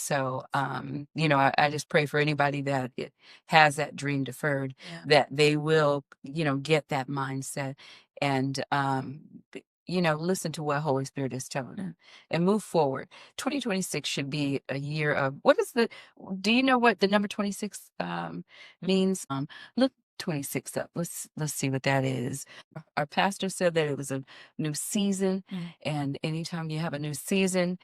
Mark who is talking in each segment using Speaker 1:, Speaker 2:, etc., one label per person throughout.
Speaker 1: so, I just pray for anybody that has that dream deferred,
Speaker 2: Yeah.
Speaker 1: that they will, get that mindset and, listen to what Holy Spirit is telling them and move forward. 2026 should be a year of do you know what the number 26 means? Look 26 up. Let's see what that is. Our pastor said that it was a new season, and anytime you have a new season,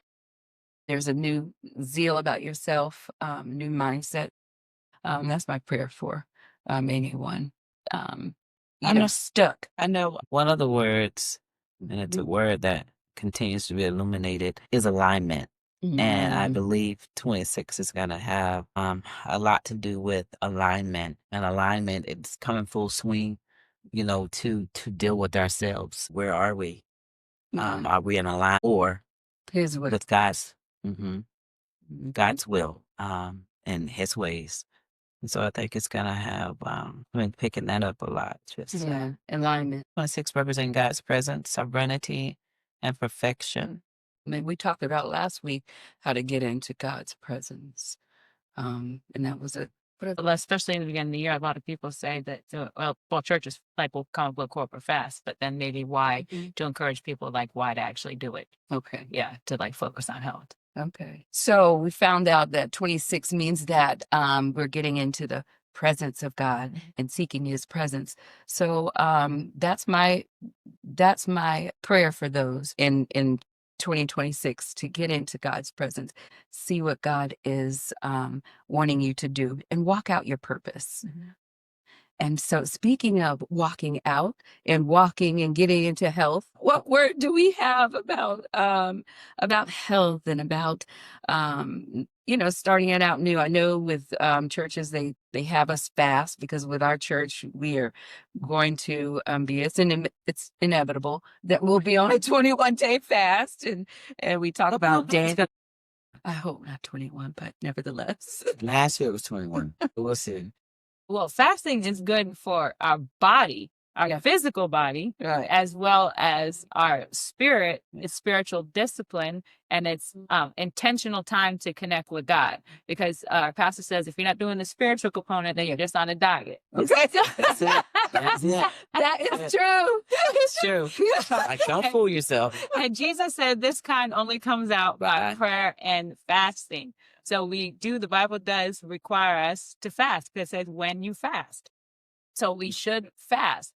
Speaker 1: there's a new zeal about yourself, new mindset. That's my prayer for anyone. Um,
Speaker 2: I know.
Speaker 1: stuck.
Speaker 2: I know one of the words, and it's a word that continues to be illuminated, is alignment. And I
Speaker 1: Mm,
Speaker 2: believe 26 is going to have a lot to do with alignment. And alignment, it's coming full swing, to deal with ourselves. Where are we?
Speaker 1: yeah.
Speaker 2: Are we in alignment or
Speaker 1: Here's what.
Speaker 2: with mhm,
Speaker 1: Mhm.
Speaker 2: God's will and His ways? And so I think it's going to have, picking that up a lot. Just
Speaker 1: Yeah, alignment.
Speaker 2: 26 representing God's presence, sovereignty, and perfection.
Speaker 1: I mean, we talked about last week how to get into God's presence. And that was
Speaker 3: Well, especially in the beginning of the year, a lot of people say that, well, churches like will come up with corporate fast, but then maybe why to encourage people like why to actually do it.
Speaker 1: okay.
Speaker 3: Yeah, to like focus on health.
Speaker 1: Okay. So we found out that 26 means that we're getting into the presence of God and seeking his presence. So that's my prayer for those in 2026 to get into God's presence, see what God is wanting you to do and walk out your purpose. And so, speaking of walking out and walking and getting into health, what word do we have about health and about starting it out new? I know with churches they have us fast because with our church we are going to be it's inevitable that we'll be on a 21-day fast and we talk about day. I hope not 21, but nevertheless.
Speaker 2: Last year it was 21. We'll see.
Speaker 3: Well, fasting is good for our body, our
Speaker 1: Yeah.
Speaker 3: physical body,
Speaker 1: Right.
Speaker 3: as well as our spirit. It's spiritual discipline, and it's intentional time to connect with God. Because our pastor says if you're not doing the spiritual component, then you're just on a diet.
Speaker 1: Okay.
Speaker 2: That's it. That's it.
Speaker 1: That is true.
Speaker 2: It's true. Like, don't fool yourself.
Speaker 3: And Jesus said this kind only comes out by
Speaker 1: Right.
Speaker 3: prayer and fasting. So the Bible does require us to fast because it says when you fast. So we should fast.